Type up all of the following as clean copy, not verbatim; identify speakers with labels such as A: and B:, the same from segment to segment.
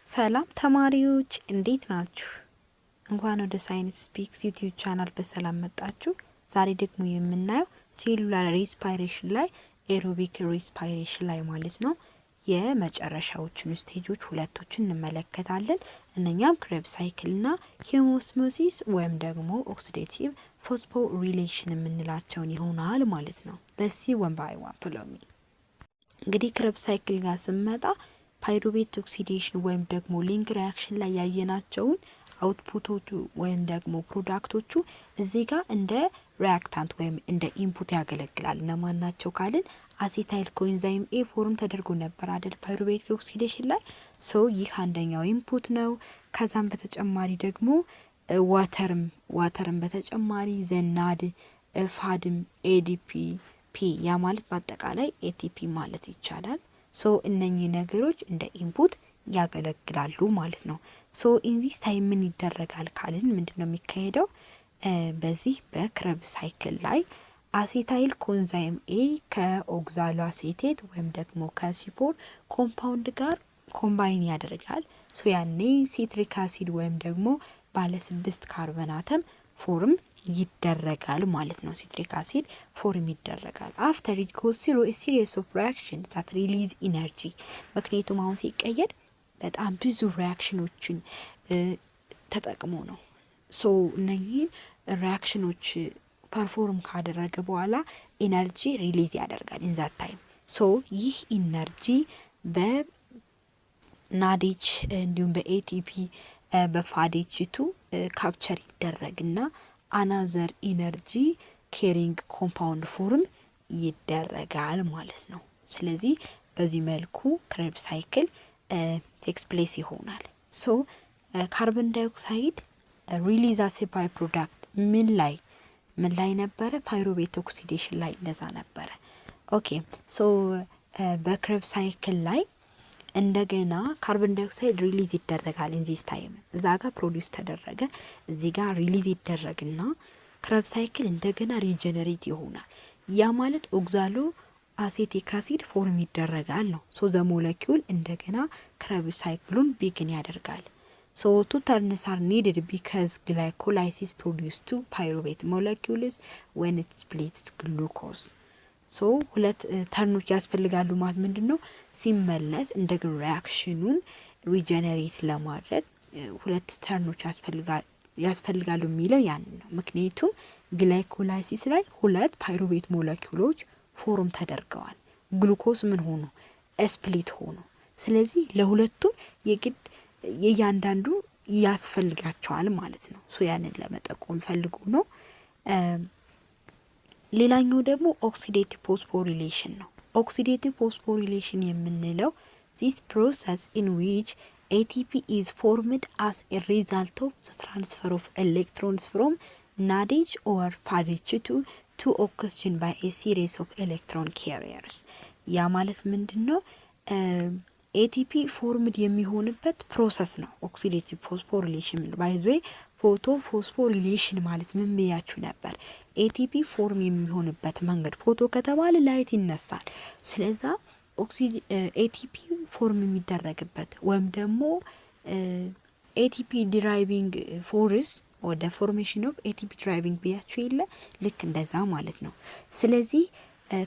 A: ሰላም ተማሪዎች እንዴት ናችሁ? እንኳን ወደ ሳይንስ ስፒክስ ዩቲዩብ ቻናል በሰላም መጣችሁ። ዛሬ ደግሞ የምናየው ሴሉላር ሬስፓይሬሽን ላይ ኤሮቢክ ሬስፓይሬሽን ላይ ማለት ነው የመጨረሻዎቹን ስቴጆች ሁለቶችን እንመለከታለን። እነኛም ክሬብስ ሳይክል እና ሄሞስሞሲስ ወይም ደግሞ ኦክሲዴቲቭ ፎስፎሪሌሽን የምንላቸውን ይሆናል ማለት ነው። ለሲ ወን ባይ ዋን ፕሎሚ እንግዲህ ክሬብስ ሳይክል ጋር ስንመጣ ፓይሩቬት ኦክሲዴሽን ወይም ደግሞ ሊንክ ሪአክሽን ላይ ያየናቸውን አውትፑቶቹ ወይም ደግሞ ፕሮዳክቶቹ እዚህ ጋር እንደ ሪአክታንት ወይም እንደ ኢንፑት ያገለግላል። እነማን ናቸው ካልን አሴታይል ኮኤንዛይም ኤ ፎርም ተደርጎ ነበር አይደል ፓይሩቬት ኦክሲዴሽን ላይ። ይህ አንደኛው ኢንፑት ነው። ከዛም በተጨማሪ ደግሞ ዋተርም በተጨማሪ ዘናድ ፋድም ኤዲፒ ፒ ያ ማለት በአጠቃላይ ኤቲፒ ማለት ይቻላል። እነኚህ ነገሮች እንደ ኢንፑት ያገለግላሉ ማለት ነው። ኢን ዚስ ታይም ምን ይደረጋል ካልን ምንድነው የሚካሄደው? በዚህ በክሬብስ ሳይክል ላይ አሴታይል ኮኤንዛይም ኤ ከኦክዛሎ አሴቴት ወይም ደግሞ ከሲፖር ኮምፓውንድ ጋር ኮምባይን ያደርጋል። ያኔ ሲትሪክ አሲድ ወይም ደግሞ ባለ 6 ካርበን አተም ፎርም ይደረጋል ማለት ነው። ሲትሪክ አሲድ ፎርም ይደረጋል። አፍተር ኢት ጎስ ሲሮ ሲሪየስ ኦፍ ሪአክሽን ዛት ሪሊዝ ኢነርጂ። ምክንያቱም አሁን ሲቀየር በጣም ብዙ ሪአክሽኖችን ተጠቅሞ ነው። እነኚህን ሪአክሽኖች ፐርፎርም ካደረገ በኋላ ኢነርጂ ሪሊዝ ያደርጋል ኢን ዛት ታይም። ይህ ኢነርጂ በናዴች እንዲሁም በኤቲፒ በፋዴችቱ ካፕቸር ይደረግና አናዘር ኢነርጂ ኬሪንግ ኮምፓውንድ ፎርም ይደረጋል ማለት ነው። ስለዚህ በዚህ መልኩ ክሬብስ ሳይክል ቴክስ ፕሌስ ይሆናል። ካርበን ዳይኦክሳይድ ሪሊዝ አስ ባይ ፕሮዳክት ምን ላይ ነበረ? ፓይሩቬት ኦክሲዴሽን ላይ እንደዛ ነበረ። በክሬብስ ሳይክል ላይ እንደገና ካርበን ዳይኦክሳይድ ሪሊዝ ይደረጋል። ኢንዚስ ታይም እዛ ጋር ፕሮዲዩስ ተደረገ፣ እዚህ ጋር ሪሊዝ ይደረግና ክሬብስ ሳይክል እንደገና ሪጀነሬት ይሆናል። ያ ማለት ኦክዛሎ አሴቲክ አሲድ ፎርም ይደረጋል ነው። ዘ ሞለኪውል እንደገና ክሬብስ ሳይክሉን ቢግን ያደርጋል። ቱ ተርንስ አር ኒድድ ቢካዝ ግላይኮላይሲስ ፕሮዲዩስ ቱ ፓይሩቬት ሞለኪውልስ ዌን ኢት ስፕሊትስ ግሉኮዝ። ሁለት ተርኖች ያስፈልጋሉ ማለት ምንድነው? ሲመለስ እንደገና ሪአክሽኑን ሪጀነሬት ለማድረግ ሁለት ተርኖች ያስፈልጋሉ የሚለው ያን ነው። ምክንያቱም ግላይኮላይሲስ ላይ ሁለት ፓይሩቬት ሞለኪውሎች ፎርም ተደርገዋል። ግሉኮስ ምን ሆኖ ስፕሊት ሆኖ፣ ስለዚህ ለሁለቱም የግድ የእያንዳንዱ ያስፈልጋቸዋል ማለት ነው። ያንን ለመጠቆም ፈልጎ ነው። ሌላኛው ደግሞ ኦክሲዴቲቭ ፎስፎሪሌሽን ነው። ኦክሲዴቲቭ ፎስፎሪሌሽን የምንለው this process in which ATP is formed as a result of the transfer of electrons from NADH or FADH to oxygen by a series of electron carriers። ያ ማለት ምንድነው? ኤቲፒ ፎርምድ የሚሆንበት ፕሮሰስ ነው ኦክሲዴቲቭ ፎስፎሪሌሽን። ባይ ዘ ዌይ ፎቶ ፎስፎሪሌሽን ማለት ምን ብያችሁ ነበር? ኤቲፒ ፎርም የሚሆንበት መንገድ ፎቶ ከተባለ ላይት ይነሳል። ስለዛ ኤቲፒ ፎርም የሚደረግበት ወይም ደግሞ ኤቲፒ ዲራይቪንግ ፎርስ ወደ ፎርሜሽን ኦፍ ኤቲፒ ድራይቪንግ ብያችሁ የለ ልክ እንደዛ ማለት ነው። ስለዚህ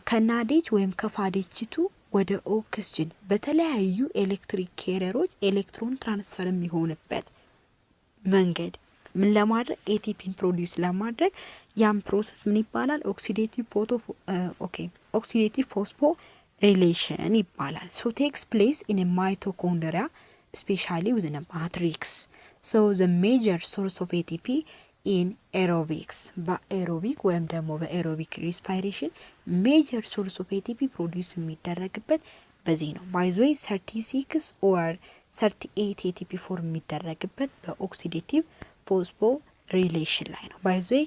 A: ከናዴጅ ወይም ከፋዴጅቱ ወደ ኦክስጅን በተለያዩ ኤሌክትሪክ ኬሪየሮች ኤሌክትሮን ትራንስፈር የሚሆንበት መንገድ ምን ለማድረግ ኤቲፒን ፕሮዲዩስ ለማድረግ ያም ፕሮሰስ ምን ይባላል? ኦክሲዴቲቭ ፎስፎሪሌሽን ይባላል። ቴክስ ፕሌስ ኢን ማይቶኮንድሪያ ስፔሻሊ ዊዝን ማትሪክስ። the major source of ATP in aerobics በኤሮቢክ ወይም ደግሞ በኤሮቢክ ሪስፓይሬሽን ሜጀር ሶርስ ኦፍ ኤቲፒ ፕሮዲዩስ የሚደረግበት በዚህ ነው። ባይ ዘ ዌይ 36 or 38 ኤቲፒ ፎርም የሚደረግበት በኦክሲዴቲቭ ፎስፎሪሌሽን ላይ ነው። ባይ ዘ ዌይ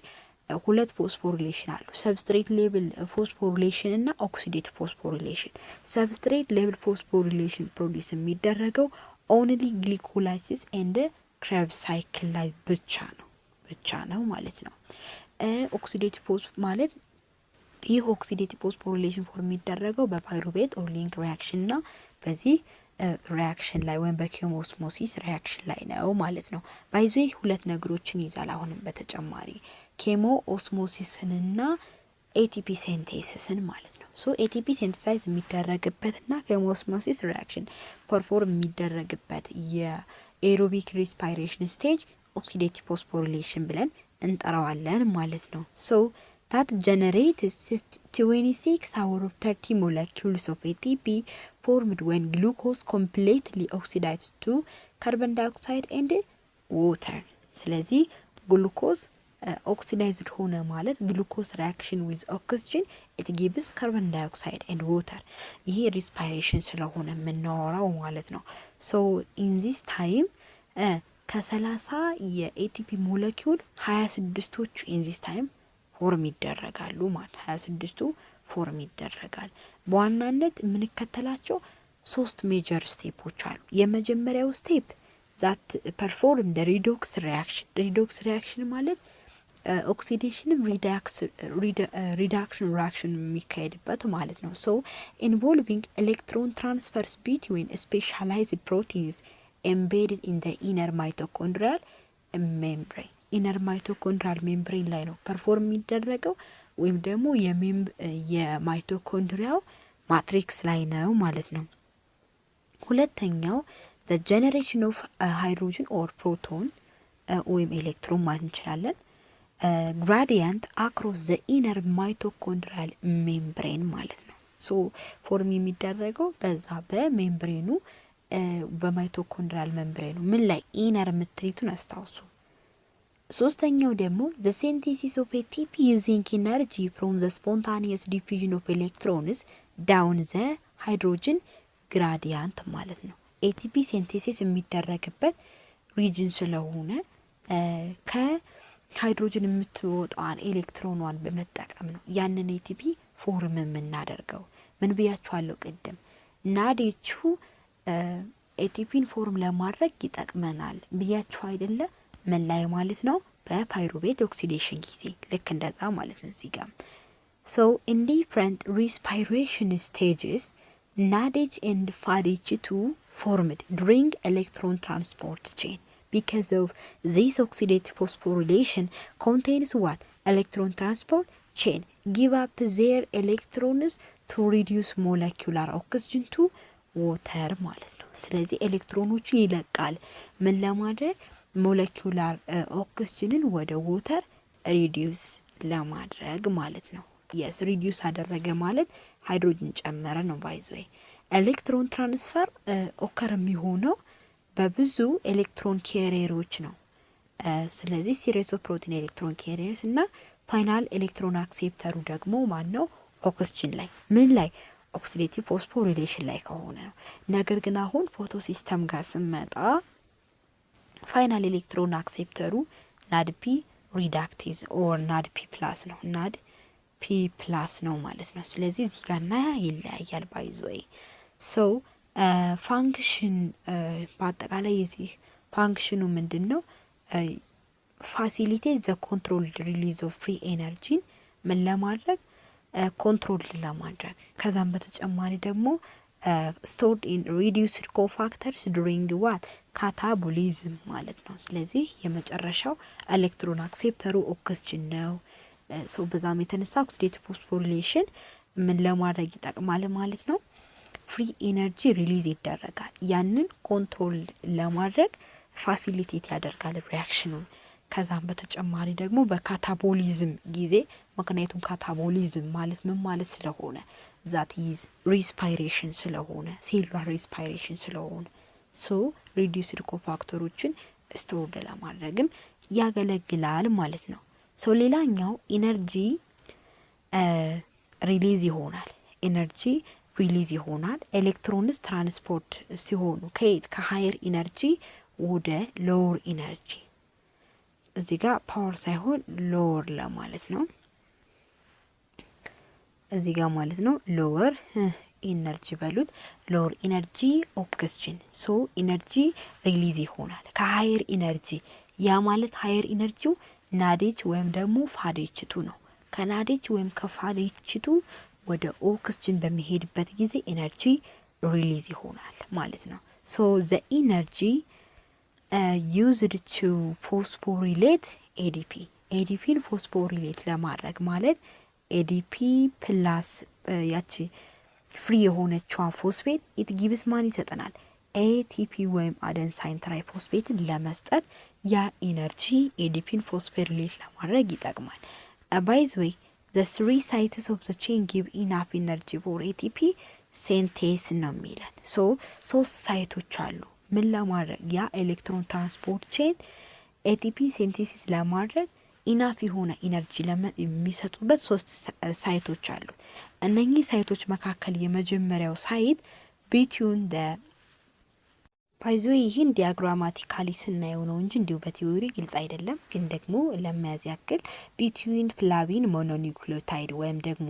A: ሁለት ፎስፎሪሌሽን አሉ፣ ሰብስትሬት ሌቭል ፎስፎሪሌሽን እና ኦክሲዴቲቭ ፎስፎሪሌሽን። ሰብስትሬት ሌቭል ፎስፎሪሌሽን ፕሮዲዩስ የሚደረገው ኦንሊ ግሊኮላይሲስ ኤንድ ክሬብስ ሳይክል ላይ ብቻ ነው ማለት ነው። ኦክሲዴቲቭ ፖዝ ማለት ይህ ኦክሲዴቲቭ ፎስፎሪሌሽን ፎርም የሚደረገው በፓይሩቬት ኦር ሊንክ ሪያክሽን እና በዚህ ሪያክሽን ላይ ወይም በኬሞኦስሞሲስ ሪያክሽን ላይ ነው ማለት ነው። ባይዞ ሁለት ነገሮችን ይዛል። አሁንም በተጨማሪ ኬሞኦስሞሲስንና ኤቲፒ ሴንቴሲስን ማለት ነው። ሶ ኤቲፒ ሴንተሳይዝ የሚደረግበትና ኬሞኦስሞሲስ ሪያክሽን ፐርፎርም የሚደረግበት የኤሮቢክ ሪስፓይሬሽን ስቴጅ ኦክሲዴቲቭ ፎስፎሪሌሽን ብለን እንጠራዋለን ማለት ነው። ሶ that generates 26 out of 30 molecules of ATP formed when glucose completely oxidized to carbon dioxide and water. ስለዚህ ግሉኮዝ ኦክሲዳይዝድ ሆነ ማለት ግሉኮዝ ሪአክሽን ዊዝ ኦክሲጅን it gives carbon dioxide and water። ይሄ ሪስፓይሬሽን ስለሆነ የምናወራው ማለት ነው። so in this time ከ30 የኤቲፒ ሞለኪውል 26ቶቹ in this time ፎርም ይደረጋሉ ማለት 26ቱ ፎርም ይደረጋል። በዋናነት የምንከተላቸው 3 ሜጀር ስቴፖች አሉ። የመጀመሪያው ስቴፕ ዛት ፐርፎርም ደ ሪዶክስ ሪአክሽን። ሪዶክስ ሪአክሽን ማለት ኦክሲዴሽንም ሪዳክሽን ሪአክሽን የሚካሄድበት ማለት ነው። ሶ ኢንቮልቪንግ ኤሌክትሮን ትራንስፈርስ ቢትዊን ስፔሻላይዝድ ፕሮቲንስ ኤምቤድድ ኢን ደ ኢነር ማይቶኮንድሪያል ሜምብሬን። ኢነር ማይቶኮንድሪያል ሜምብሬን ላይ ነው ፐርፎርም የሚደረገው ወይም ደግሞ የማይቶኮንድሪያው ማትሪክስ ላይ ነው ማለት ነው። ሁለተኛው the generation of hydrogen or proton ወይም ኤሌክትሮን ማለት እንችላለን gradient across the inner mitochondrial membrane ማለት ነው። ሶ ፎርም የሚደረገው በዛ በሜምብሬኑ በማይቶኮንድሪያል ሜምብሬኑ ምን ላይ ኢነር የምትሪቱን አስታውሱ። ሶስተኛው ደግሞ the synthesis of ATP using energy from the spontaneous diffusion of electrons down the hydrogen gradient ማለት ነው። ATP ሲንቴሲስ የሚደረግበት ሪጅን ስለሆነ ከሃይድሮጅን የምትወጣውን ኤሌክትሮኗን በመጠቀም ነው ያንን ATP ፎርም የምናደርገው። ምን ብያችኋለሁ ቅድም ናዴቹ ATPን ፎርም ለማድረግ ይጠቅመናል ብያችሁ አይደለ? ምን ላይ ማለት ነው? በፓይሩቬት ኦክሲዴሽን ጊዜ ልክ እንደዛ ማለት ነው እዚህ ጋር። so in different respiration stages NADH and FADH2 formed during electron transport chain because of this oxidative phosphorylation contains what electron transport chain give up their electrons to reduce molecular oxygen to water ማለት ነው። ስለዚህ ኤሌክትሮኖቹ ይለቃል ምን ለማድረግ ሞለኪውላር ኦክሲጅንን ወደ ወተር ሪዲዩስ ለማድረግ ማለት ነው። የስ ሪዲዩስ አደረገ ማለት ሃይድሮጅን ጨመረ ነው። ባይዘይ ኤሌክትሮን ትራንስፈር ኦከር የሚሆነው በብዙ ኤሌክትሮን ካሪየሮች ነው። ስለዚህ ሲሪስ ኦፍ ፕሮቲን ኤሌክትሮን ካሪየርስ እና ፋይናል ኤሌክትሮን አክሴፕተሩ ደግሞ ማን ነው? ኦክሲጅን ላይ ምን ላይ ኦክሲዴቲቭ ፎስፎሪሌሽን ላይ ከሆነ ነው። ነገር ግን አሁን ፎቶ ሲስተም ጋር ስመጣ ፋይናል ኤሌክትሮን አክሴፕተሩ ናድፒ ሪዳክቴዝ ኦር ናድፒ ፕላስ ነው። ናድፒ ፕላስ ነው ማለት ነው። ስለዚህ እዚህ ጋር ና ይለያያል ባይዘይ ሶ ፋንክሽን በአጠቃላይ የዚህ ፋንክሽኑ ምንድነው? ፋሲሊቴት ዘ ኮንትሮል ሪሊዝ ኦፍ ፍሪ ኤነርጂን ምን ለማድረግ ኮንትሮል ለማድረግ ከዛም በተጨማሪ ደግሞ stored in reduced cofactors during what ካታቦሊዝም ማለት ነው። ስለዚህ የመጨረሻው ኤሌክትሮን አክሴፕተሩ ኦክሲጅን ነው። ሶ በዛም የተነሳ ኦክሲዴቲቭ ፎስፎሪሌሽን ምን ለማድረግ ይጠቅማል ማለት ነው? ፍሪ ኤነርጂ ሪሊዝ ይደረጋል። ያንን ኮንትሮል ለማድረግ ፋሲሊቴት ያደርጋል ሪአክሽኑን። ከዛም በተጨማሪ ደግሞ በካታቦሊዝም ጊዜ ምክንያቱም ካታቦሊዝም ማለት ምን ማለት ስለሆነ ዛት ኢዝ ሪስፓይሬሽን ስለሆነ ሴሉላር ሪስፓይሬሽን ስለሆነ ሶ ሪዲዩስድ ኮፋክተሮችን ስቶርድ ለማድረግም ያገለግላል ማለት ነው። ሶ ሌላኛው ኢነርጂ ሪሊዝ ይሆናል። ኢነርጂ ሪሊዝ ይሆናል ኤሌክትሮንስ ትራንስፖርት ሲሆኑ ከየት ከሃየር ኢነርጂ ወደ ሎወር ኢነርጂ። እዚህ ጋር ፓወር ሳይሆን ሎወር ለማለት ነው። እዚህ ጋር ማለት ነው ሎወር ኢነርጂ በሉት ሎወር ኢነርጂ ኦክሲጅን። ሶ ኢነርጂ ሪሊዝ ይሆናል ከሃየር ኢነርጂ። ያ ማለት ሃየር ኢነርጂው ናዴጅ ወይም ደግሞ ፋዴችቱ ነው። ከናዴጅ ወይም ከፋዴችቱ ወደ ኦክስጅን በሚሄድበት ጊዜ ኤነርጂ ሪሊዝ ይሆናል ማለት ነው። ሶ ዘ ኢነርጂ ዩዝድ ቱ ፎስፎሪሌት ኤዲፒ ኤዲፒን ፎስፎሪሌት ለማድረግ ማለት ኤዲፒ ፕላስ ያቺ ፍሪ የሆነችዋ ፎስፌት ኢት ጊቭስ ማን ይሰጠናል? ኤቲፒ ወይም አደንሳይን ትራይፎስፌትን ለመስጠት ያ ኢነርጂ ኤዲፒን ፎስፎሪሌት ለማድረግ ይጠቅማል። ባይ ዘ ዌይ the three sites of the chain give enough energy for ATP synthase ነው የሚለን። ሶስት ሳይቶች አሉ ምን ለማድረግ ያ ኤሌክትሮን ትራንስፖርት ቼን ኤቲፒ ሲንቴሲስ ለማድረግ ኢናፍ የሆነ ኢነርጂ የሚሰጡበት ሶስት ሳይቶች አሉ። እነኚህ ሳይቶች መካከል የመጀመሪያው ሳይት ቢትዊን ደ ባይዞ ይህን ዲያግራማቲካሊ ስናየው ነው እንጂ እንዲሁ በቲዮሪ ግልጽ አይደለም። ግን ደግሞ ለመያዝ ያክል ቢትዊን ፍላቪን ሞኖኒውክሊዮታይድ ወይም ደግሞ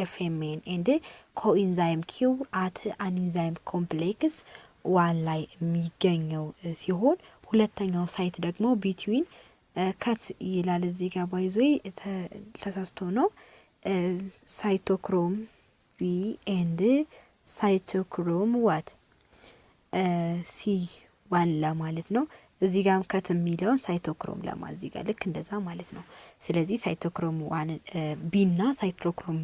A: ኤፍኤምኤን ኤንድ ኮኢንዛይም ኪው አት አንኢንዛይም ኮምፕሌክስ ዋን ላይ የሚገኘው ሲሆን ሁለተኛው ሳይት ደግሞ ቢትዊን ከት ይላል እዚህ ጋር ባይዞ ተሳስቶ ነው ሳይቶክሮም ቢ ኤንድ ሳይቶክሮም ዋት ሲ ዋን ለማለት ነው። እዚህ ጋር ከት የሚለውን ሳይቶክሮም ለማ እዚህ ጋር ልክ እንደዛ ማለት ነው። ስለዚህ ሳይቶክሮም ዋን ቢ እና ሳይቶክሮም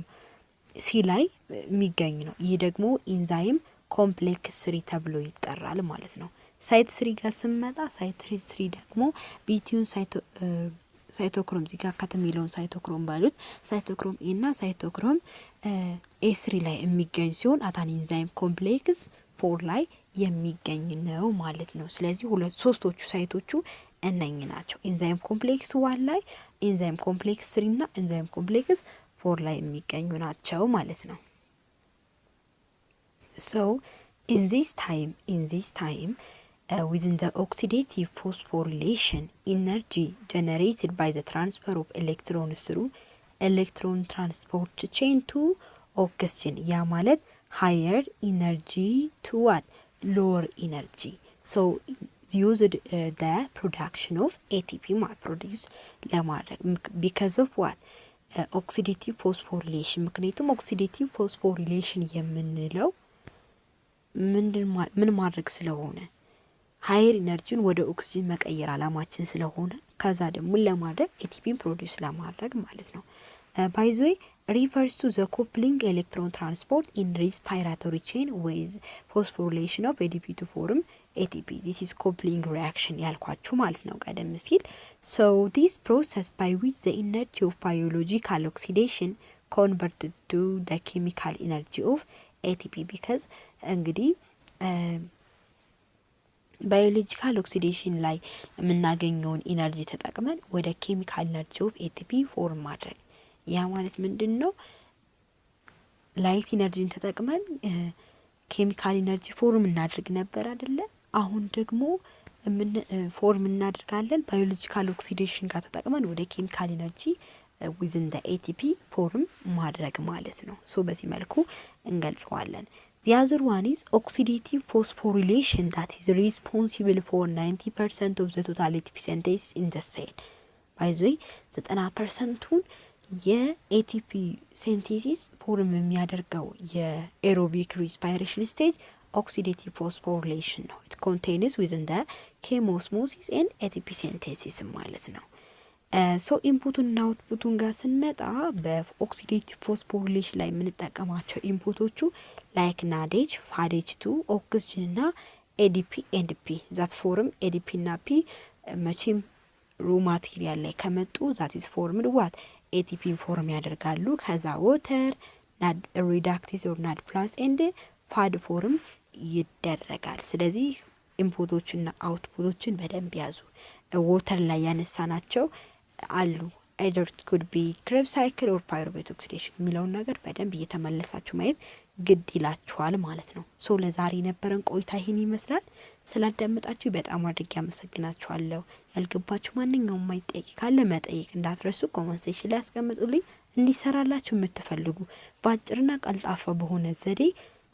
A: ሲ ላይ የሚገኝ ነው። ይህ ደግሞ ኢንዛይም ኮምፕሌክስ ስሪ ተብሎ ይጠራል ማለት ነው። ሳይት ስሪ ጋር ስንመጣ ሳይት ስሪ ደግሞ ቢቲዩን ሳይቶክሮም እዚህ ጋር ከት የሚለውን ሳይቶክሮም ባሉት ሳይቶክሮም ኤ እና ሳይቶክሮም ኤ ስሪ ላይ የሚገኝ ሲሆን አታን ኢንዛይም ኮምፕሌክስ ፎር ላይ የሚገኝ ነው ማለት ነው። ስለዚህ ሶስቶቹ ሳይቶቹ እነኝ ናቸው። ኢንዛይም ኮምፕሌክስ ዋን ላይ፣ ኢንዛይም ኮምፕሌክስ ስሪ እና ኢንዛይም ኮምፕሌክስ ፎር ላይ የሚገኙ ናቸው ማለት ነው። So in this time within the oxidative phosphorylation energy generated by the transfer of electrons through electron transport chain to oxygen ያ ማለት higher energy to what lower energy so used the production of ATP produce ለማድረግ because of what oxidative phosphorylation ምክንያቱም oxidative phosphorylation የምንለው ምን ማድረግ ስለሆነ ሃየር ኢነርጂን ወደ ኦክሲጅን መቀየር አላማችን ስለሆነ ከዛ ደግሞ ለማድረግ ኤቲፒን ፕሮዲዩስ ለማድረግ ማለት ነው። by the way refers to the coupling electron transport in respiratory chain with phosphorylation of ADP to form ATP. This is coupling reaction ያልኳችሁ ማለት ነው ቀደም ሲል። So this process by which the energy of biological oxidation converted to the chemical energy of ATP because እንግዲህ ባዮሎጂካል ኦክሲዴሽን ላይ የምናገኘውን ኢነርጂ ተጠቅመን ወደ ኬሚካል ኢነርጂ ኦፍ ኤቲፒ ፎርም ማድረግ ያ ማለት ምንድነው? ላይት ኢነርጂን ተጠቅመን ኬሚካል ኢነርጂ ፎርም እናድርግ ነበር አይደለ? አሁን ደግሞ ፎርም እናድርጋለን ባዮሎጂካል ኦክሲዴሽን ጋር ተጠቅመን ወደ ኬሚካል ኢነርጂ within the ATP ፎርም ማድረግ ማለት ነው። ሶ በዚህ መልኩ እንገልጸዋለን። The other one is oxidative phosphorylation that is responsible for 90% of the total ATP synthesis in the cell. By the way 90%ቱን የኤቲፒ ሲንቴሲስ ፎርም የሚያደርገው የኤሮቢክ ሪስፓይሬሽን ስቴጅ oxidative phosphorylation ነው። It contains within the chemosmosis and ATP synthesis ማለት ነው። ሶ ኢንፑቱን እና አውትፑቱን ጋር ስንመጣ በኦክሲዴቲቭ ፎስፎሪሌሽን ላይ የምንጠቀማቸው ኢንፑቶቹ ላይክ ናዴጅ፣ ፋዴጅ2፣ ኦክሲጅን እና ኤዲፒ ኤንድ ፒ ዛት ፎርም ኤዲፒ እና ፒ መቼም ሮ ማቴሪያል ላይ ከመጡ ዛት ኢዝ ፎርምድ ዋት ኤቲፒን ፎርም ያደርጋሉ። ከዛ ወተር ናድ ሪዳክቲስ ኦር ናድ ፕላስ ኤንድ ፋድ ፎርም ይደረጋል። ስለዚህ ኢንፑቶችና አውትፑቶችን በደንብ ያዙ። ወተር ላይ ያነሳናቸው አሉ either it could be Krebs cycle or pyruvate oxidation የሚለውን ነገር በደንብ እየተመለሳችሁ ማየት ግድ ይላችኋል ማለት ነው። ሶ ለዛሬ የነበረን ቆይታ ይሄን ይመስላል። ስላዳመጣችሁ በጣም አድርጌ አመሰግናችኋለሁ። ያልገባችሁ ማንኛውም ማይጠይቅ ካለ መጠየቅ እንዳትረሱ። ኮሜንት ሴክሽን ላይ አስቀምጡልኝ። እንዲሰራላችሁ የምትፈልጉ በአጭርና ቀልጣፋ በሆነ ዘዴ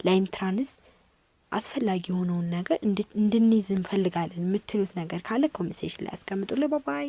A: ለኢንትራንስ አስፈላጊ የሆነውን ነገር እንድንይዝ እንፈልጋለን የምትሉት ነገር ካለ ኮሜንት ሴክሽን ላይ አስቀምጡልኝ። ባይ ባይ።